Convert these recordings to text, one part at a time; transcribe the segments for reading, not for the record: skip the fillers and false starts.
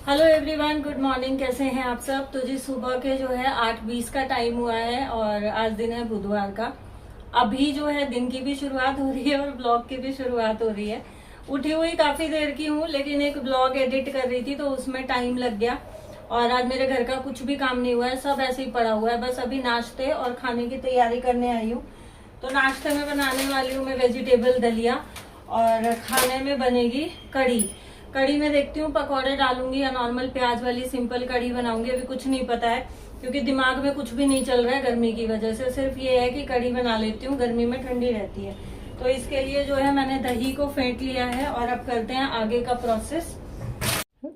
Hello everyone, good morning. कैसे हैं आप सब? तो जी सुबह के जो है 8:20 का टाइम हुआ है और आज दिन है बुधवार का। अभी जो है दिन की भी शुरुआत हो रही है और ब्लॉग की भी शुरुआत हो रही है। उठी हुई काफी देर की हूँ, लेकिन एक ब्लॉग एडिट कर रही थी तो उसमें टाइम लग गया और आज मेरे घर का कुछ भी काम नहीं हुआ है, सब ऐसे ही पड़ा हुआ है। बस अभी नाश्ते और खाने की तैयारी करने आई हूँ। तो नाश्ते में बनाने वाली हूँ मैं वेजिटेबल दलिया और खाने में बनेगी कढ़ी। कढ़ी में देखती हूँ पकौड़े डालूंगी या नॉर्मल प्याज वाली सिंपल कढ़ी बनाऊंगी। अभी कुछ नहीं पता है क्योंकि दिमाग में कुछ भी नहीं चल रहा है गर्मी की वजह से। सिर्फ ये है कि कढ़ी बना लेती हूँ, गर्मी में ठंडी रहती है। तो इसके लिए जो है मैंने दही को फेंट लिया है और अब करते हैं आगे का प्रोसेस।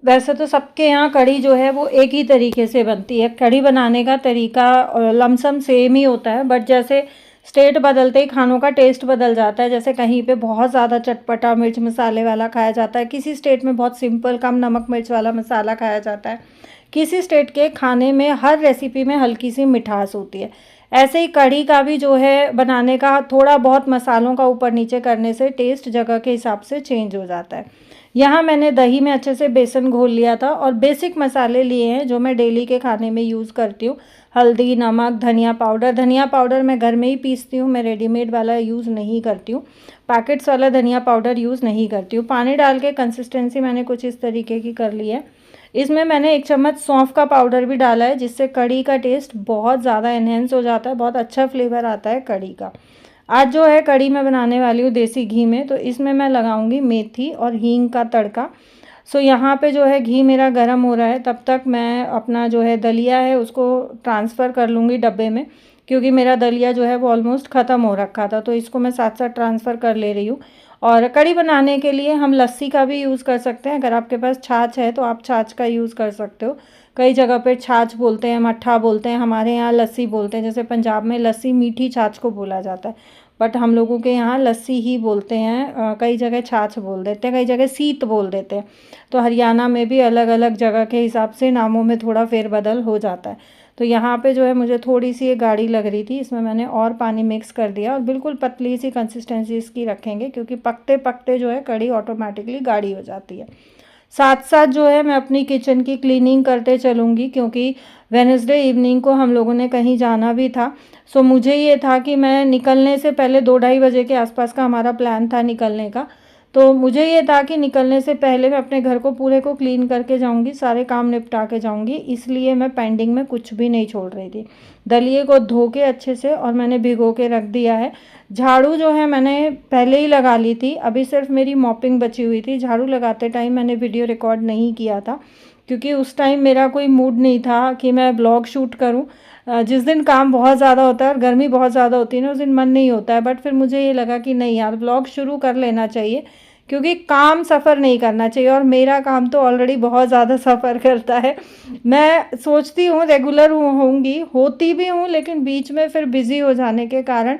वैसे तो सबके यहाँ कढ़ी जो है वो एक ही तरीके से बनती है। कढ़ी बनाने का तरीका लमसम सेम ही होता है, बट जैसे स्टेट बदलते ही खानों का टेस्ट बदल जाता है। जैसे कहीं पे बहुत ज़्यादा चटपटा मिर्च मसाले वाला खाया जाता है, किसी स्टेट में बहुत सिंपल कम नमक मिर्च वाला मसाला खाया जाता है, किसी स्टेट के खाने में हर रेसिपी में हल्की सी मिठास होती है। ऐसे ही कढ़ी का भी जो है बनाने का थोड़ा बहुत मसालों का ऊपर नीचे करने से टेस्ट जगह के हिसाब से चेंज हो जाता है। यहाँ मैंने दही में अच्छे से बेसन घोल लिया था और बेसिक मसाले लिए हैं जो मैं डेली के खाने में यूज़ करती हूँ। हल्दी, नमक, धनिया पाउडर मैं घर में ही पीसती हूँ, मैं रेडीमेड वाला यूज़ नहीं करती हूँ, पैकेट्स वाला धनिया पाउडर यूज़ नहीं करती हूँ। पानी डाल के कंसिस्टेंसी मैंने कुछ इस तरीके की कर ली है। इसमें मैंने 1 चम्मच सौंफ का पाउडर भी डाला है, जिससे कढ़ी का टेस्ट बहुत ज़्यादा इन्हेंस हो जाता है, बहुत अच्छा फ्लेवर आता है कढ़ी का। आज जो है कढ़ी मैं बनाने वाली हूँ देसी घी में, तो इसमें मैं लगाऊंगी मेथी और हींग का तड़का। सो यहाँ पे जो है घी मेरा गर्म हो रहा है, तब तक मैं अपना जो है दलिया है उसको ट्रांसफ़र कर लूँगी डब्बे में, क्योंकि मेरा दलिया जो है वो ऑलमोस्ट ख़त्म हो रखा था। तो इसको मैं साथ साथ ट्रांसफ़र कर ले रही हूँ। और कढ़ी बनाने के लिए हम लस्सी का भी यूज़ कर सकते हैं। अगर आपके पास छाछ है तो आप छाछ का यूज़ कर सकते हो। कई जगह पे छाछ बोलते हैं, मट्ठा बोलते हैं, हमारे यहाँ लस्सी बोलते हैं। जैसे पंजाब में लस्सी मीठी छाछ को बोला जाता है, बट हम लोगों के यहाँ लस्सी ही बोलते हैं। कई जगह छाछ बोल देते हैं, कई जगह सीत बोल देते हैं। तो हरियाणा में भी अलग अलग जगह के हिसाब से नामों में थोड़ा फेरबदल हो जाता है। तो यहाँ पे जो है मुझे थोड़ी सी ये गाढ़ी लग रही थी, इसमें मैंने और पानी मिक्स कर दिया और बिल्कुल पतली सी कंसिस्टेंसी इसकी रखेंगे, क्योंकि पकते पकते जो है कढ़ी ऑटोमेटिकली गाढ़ी हो जाती है। साथ साथ जो है मैं अपनी किचन की क्लीनिंग करते चलूँगी, क्योंकि वेडनेसडे इवनिंग को हम लोगों ने कहीं जाना भी था। सो मुझे ये था कि मैं निकलने से पहले 2-2:30 बजे के आसपास का हमारा प्लान था निकलने का। तो मुझे ये था कि निकलने से पहले मैं अपने घर को पूरे को क्लीन करके जाऊंगी, सारे काम निपटा के जाऊंगी, इसलिए मैं पेंडिंग में कुछ भी नहीं छोड़ रही थी। दलिए को धो के अच्छे से और मैंने भिगो के रख दिया है। झाड़ू जो है मैंने पहले ही लगा ली थी, अभी सिर्फ मेरी मॉपिंग बची हुई थी। झाड़ू लगाते टाइम मैंने वीडियो रिकॉर्ड नहीं किया था, क्योंकि उस टाइम मेरा कोई मूड नहीं था कि मैं ब्लॉग शूट करूं। जिस दिन काम बहुत ज़्यादा होता है और गर्मी बहुत ज़्यादा होती है ना, उस दिन मन नहीं होता है। बट फिर मुझे ये लगा कि नहीं यार, ब्लॉग शुरू कर लेना चाहिए, क्योंकि काम सफ़र नहीं करना चाहिए। और मेरा काम तो ऑलरेडी बहुत ज़्यादा सफ़र करता है। मैं सोचती हूँ रेगुलर होंगी, होती भी हूँ, लेकिन बीच में फिर बिज़ी हो जाने के कारण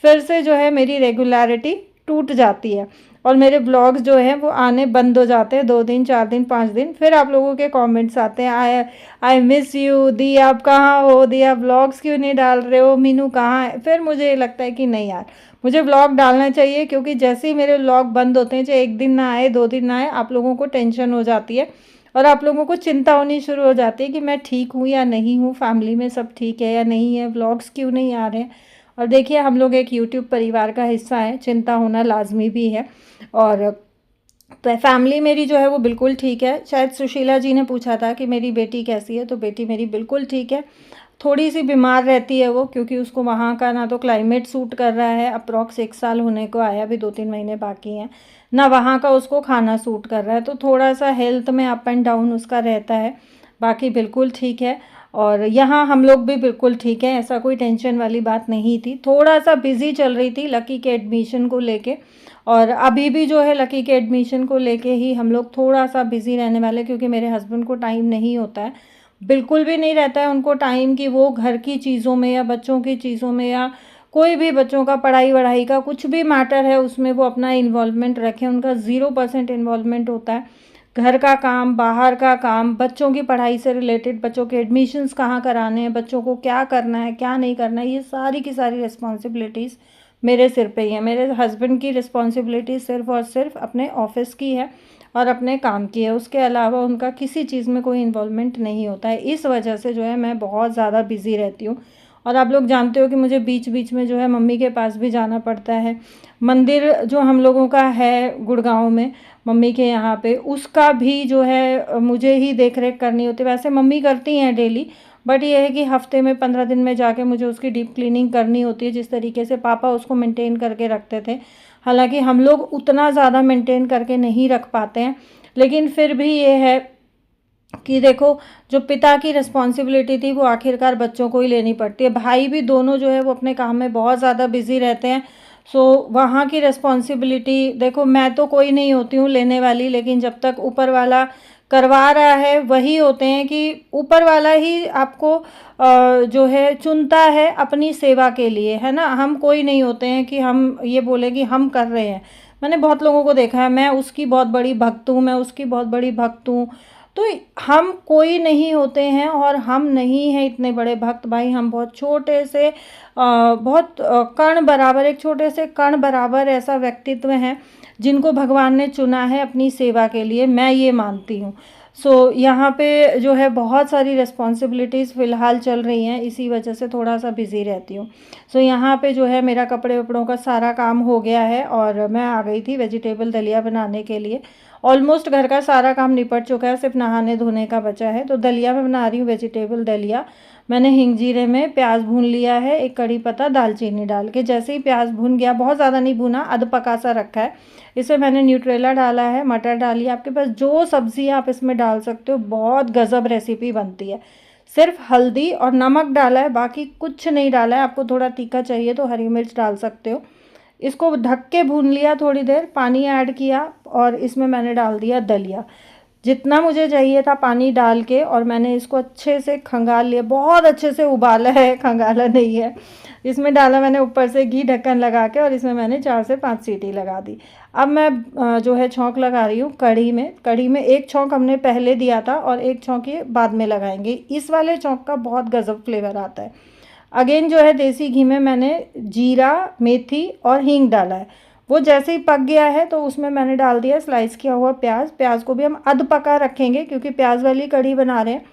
फिर से जो है मेरी रेगुलरिटी टूट जाती है और मेरे ब्लॉग्स जो हैं वो आने बंद हो जाते हैं 2 दिन, 4 दिन, 5 दिन। फिर आप लोगों के कमेंट्स आते हैं, आई मिस यू दी, आप कहाँ हो, दी आप ब्लॉग्स क्यों नहीं डाल रहे हो, मीनू कहाँ है। फिर मुझे ये लगता है कि नहीं यार, मुझे ब्लॉग डालना चाहिए, क्योंकि जैसे ही मेरे ब्लॉग बंद होते हैं, चाहे 1 दिन ना आए, 2 दिन ना आए, आप लोगों को टेंशन हो जाती है और आप लोगों को चिंता होनी शुरू हो जाती है कि मैं ठीक हूँ या नहीं हूँ, फैमिली में सब ठीक है या नहीं है, ब्लॉग्स क्यों नहीं आ रहे हैं। और देखिए, हम लोग एक यूट्यूब परिवार का हिस्सा है, चिंता होना लाजमी भी है। और फैमिली मेरी जो है वो बिल्कुल ठीक है। शायद सुशीला जी ने पूछा था कि मेरी बेटी कैसी है, तो बेटी मेरी बिल्कुल ठीक है। थोड़ी सी बीमार रहती है वो, क्योंकि उसको वहाँ का ना तो क्लाइमेट सूट कर रहा है, अप्रॉक्स 1 साल होने को आया, अभी 2-3 महीने बाकी हैं, ना वहाँ का उसको खाना सूट कर रहा है। तो थोड़ा सा हेल्थ में अप एंड डाउन उसका रहता है, बाकी बिल्कुल ठीक है। और यहाँ हम लोग भी बिल्कुल ठीक है, ऐसा कोई टेंशन वाली बात नहीं थी। थोड़ा सा बिज़ी चल रही थी लकी के एडमिशन को लेके, और अभी भी जो है लकी के एडमिशन को लेके ही हम लोग थोड़ा सा बिज़ी रहने वाले, क्योंकि मेरे हस्बैंड को टाइम नहीं होता है, बिल्कुल भी नहीं रहता है उनको टाइम, कि वो घर की चीज़ों में या बच्चों की चीज़ों में या कोई भी बच्चों का पढ़ाई वढ़ाई का कुछ भी मैटर है उसमें वो अपना इन्वॉल्वमेंट रखें। उनका 0% इन्वॉल्वमेंट होता है। घर का काम, बाहर का काम, बच्चों की पढ़ाई से रिलेटेड, बच्चों के एडमिशन्स कहाँ कराने हैं, बच्चों को क्या करना है क्या नहीं करना है, ये सारी की सारी रिस्पॉन्सिबिलिटीज़ मेरे सिर पे ही है। मेरे हस्बैंड की रिस्पॉन्सिबिलिटी सिर्फ़ और सिर्फ अपने ऑफिस की है और अपने काम की है, उसके अलावा उनका किसी चीज़ में कोई इन्वॉल्वमेंट नहीं होता है। इस वजह से जो है मैं बहुत ज़्यादा बिज़ी रहती हूँ। और आप लोग जानते हो कि मुझे बीच बीच में जो है मम्मी के पास भी जाना पड़ता है। मंदिर जो हम लोगों का है गुड़गांव में मम्मी के यहाँ पे, उसका भी जो है मुझे ही देख रेख करनी होती है। वैसे मम्मी करती हैं डेली, बट ये है कि हफ्ते में 15 दिन में जाके मुझे उसकी डीप क्लीनिंग करनी होती है, जिस तरीके से पापा उसको मेंटेन करके रखते थे। हालांकि हम लोग उतना ज़्यादा मेंटेन करके नहीं रख पाते हैं, लेकिन फिर भी ये है कि देखो, जो पिता की रिस्पॉन्सिबिलिटी थी वो आखिरकार बच्चों को ही लेनी पड़ती है। भाई भी दोनों जो है वो अपने काम में बहुत ज़्यादा बिजी रहते हैं। सो वहाँ की रिस्पॉन्सिबिलिटी देखो, मैं तो कोई नहीं होती हूँ लेने वाली, लेकिन जब तक ऊपर वाला करवा रहा है वही होते हैं कि ऊपर वाला ही आपको जो है चुनता है अपनी सेवा के लिए, है ना। हम कोई नहीं होते हैं कि हम ये बोले कि हम कर रहे हैं। मैंने बहुत लोगों को देखा है, मैं उसकी बहुत बड़ी भक्त हूँ, मैं उसकी बहुत बड़ी भक्त हूँ। तो हम कोई नहीं होते हैं और हम नहीं हैं इतने बड़े भक्त भाई। हम बहुत छोटे से बहुत कण बराबर, एक छोटे से कण बराबर ऐसा व्यक्तित्व है जिनको भगवान ने चुना है अपनी सेवा के लिए, मैं ये मानती हूँ। सो यहाँ पे जो है बहुत सारी रिस्पॉन्सिबिलिटीज़ फ़िलहाल चल रही हैं, इसी वजह से थोड़ा सा बिज़ी रहती हूँ। सो यहाँ पे जो है मेरा कपड़े वपड़ों का सारा काम हो गया है और मैं आ गई थी वेजिटेबल दलिया बनाने के लिए। ऑलमोस्ट घर का सारा काम निपट चुका है, सिर्फ नहाने धोने का बचा है। तो दलिया मैं बना रही हूँ, वेजिटेबल दलिया। मैंने हिंग जीरे में प्याज भून लिया है, एक कड़ी पत्ता दालचीनी डाल के। जैसे ही प्याज भून गया, बहुत ज़्यादा नहीं भुना, अध पका सा रखा है। इसमें मैंने न्यूट्रेला डाला है, मटर डाली है। आपके पास जो सब्ज़ी आप इसमें डाल सकते हो, बहुत गज़ब रेसिपी बनती है। सिर्फ हल्दी और नमक डाला है, बाकी कुछ नहीं डाला है। आपको थोड़ा तीखा चाहिए तो हरी मिर्च डाल सकते हो। इसको ढक के भून लिया थोड़ी देर, पानी ऐड किया और इसमें मैंने डाल दिया दलिया। जितना मुझे चाहिए था पानी डाल के, और मैंने इसको अच्छे से खंगाल लिया, बहुत अच्छे से उबाला है, खंगाला नहीं है। इसमें डाला मैंने ऊपर से घी ढक्कन लगा के, और इसमें मैंने 4 से 5 सीटी लगा दी। अब मैं जो है छौंक लगा रही हूँ कढ़ी में। कढ़ी में एक छौंक हमने पहले दिया था और एक छौंक ये बाद में लगाएंगे। इस वाले छौंक का बहुत गजब फ्लेवर आता है। अगेन जो है देसी घी में मैंने जीरा, मेथी और हींग डाला है। वो जैसे ही पक गया है तो उसमें मैंने डाल दिया स्लाइस किया हुआ प्याज। प्याज को भी हम अध पका रखेंगे क्योंकि प्याज वाली कढ़ी बना रहे हैं।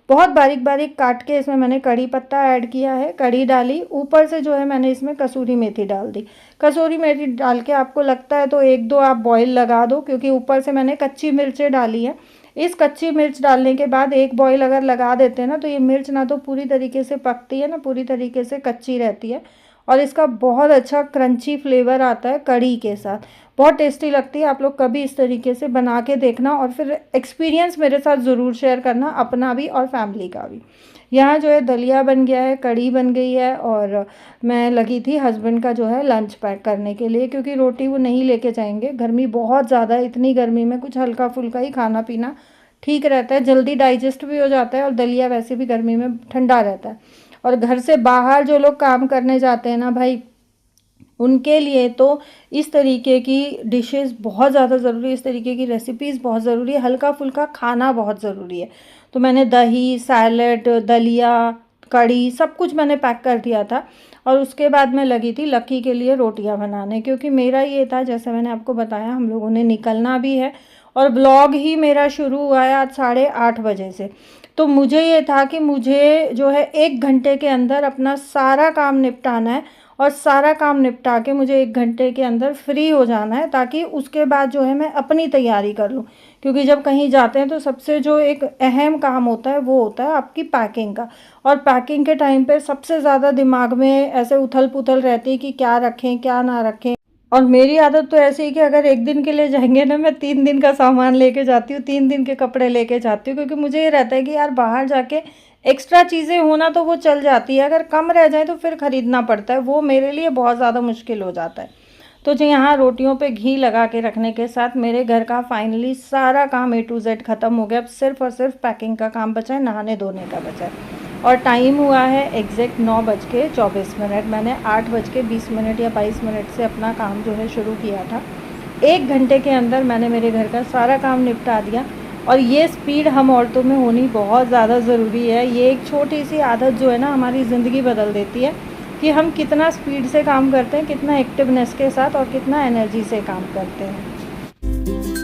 बहुत बारीक बारीक काट के इसमें मैंने कड़ी पत्ता ऐड किया है, कड़ी डाली। ऊपर से जो है मैंने इसमें कसूरी मेथी डाल दी। कसूरी मेथी डाल के आपको लगता है तो 1-2 आप बॉईल लगा दो, क्योंकि ऊपर से मैंने कच्ची मिर्चें डाली है। इस कच्ची मिर्च डालने के बाद एक बॉईल अगर लगा देते हैं ना, तो ये मिर्च ना तो पूरी तरीके से पकती है, ना पूरी तरीके से कच्ची रहती है। और इसका बहुत अच्छा क्रंची फ्लेवर आता है कड़ी के साथ, बहुत टेस्टी लगती है। आप लोग कभी इस तरीके से बना के देखना और फिर एक्सपीरियंस मेरे साथ ज़रूर शेयर करना, अपना भी और फैमिली का भी। यहाँ जो है दलिया बन गया है, कड़ी बन गई है, और मैं लगी थी हस्बैंड का जो है लंच पैक करने के लिए, क्योंकि रोटी वो नहीं लेके जाएंगे। गर्मी बहुत ज़्यादा है, इतनी गर्मी में कुछ हल्का फुल्का ही खाना पीना ठीक रहता है, जल्दी डाइजेस्ट भी हो जाता है, और दलिया वैसे भी गर्मी में ठंडा रहता है। और घर से बाहर जो लोग काम करने जाते हैं ना भाई, उनके लिए तो इस तरीके की डिशेस बहुत ज़्यादा ज़रूरी है, इस तरीके की रेसिपीज़ बहुत ज़रूरी है, हल्का फुल्का खाना बहुत ज़रूरी है। तो मैंने दही, सैलड, दलिया, कड़ी सब कुछ मैंने पैक कर दिया था। और उसके बाद मैं लगी थी लक्की के लिए रोटियां बनाने, क्योंकि मेरा ये था, जैसे मैंने आपको बताया, हम लोगों ने निकलना भी है और ब्लॉग ही मेरा शुरू हुआ है आज 8:30 बजे से। तो मुझे ये था कि मुझे जो है 1 घंटे के अंदर अपना सारा काम निपटाना है, और सारा काम निपटा के मुझे 1 घंटे के अंदर फ्री हो जाना है, ताकि उसके बाद जो है मैं अपनी तैयारी कर लूँ। क्योंकि जब कहीं जाते हैं तो सबसे जो एक अहम काम होता है वो होता है आपकी पैकिंग का। और पैकिंग के टाइम पे सबसे ज़्यादा दिमाग में ऐसे उथल पुथल रहती है कि क्या रखें क्या ना रखें। और मेरी आदत तो ऐसी है कि अगर 1 दिन के लिए जाएंगे ना, मैं 3 दिन का सामान लेके जाती हूँ, 3 दिन के कपड़े लेके जाती हूँ, क्योंकि मुझे ये रहता है कि यार बाहर जाके एक्स्ट्रा चीज़ें होना तो वो चल जाती है, अगर कम रह जाए तो फिर ख़रीदना पड़ता है, वो मेरे लिए बहुत ज़्यादा मुश्किल हो जाता है। तो जो यहाँ रोटियों पे घी लगा के रखने के साथ मेरे घर का फाइनली सारा काम A to Z ख़त्म हो गया। अब सिर्फ और सिर्फ पैकिंग का काम बचा है, नहाने धोने का बचा है। और टाइम हुआ है एग्जैक्ट 9:24। मैंने 8:20 या 22 मिनट से अपना काम जो है शुरू किया था। 1 घंटे के अंदर मैंने मेरे घर का सारा काम निपटा दिया। और ये स्पीड हम औरतों में होनी बहुत ज़्यादा ज़रूरी है। ये एक छोटी सी आदत जो है ना, हमारी ज़िंदगी बदल देती है। कि हम कितना स्पीड से काम करते हैं, कितना एक्टिवनेस के साथ और कितना एनर्जी से काम करते हैं।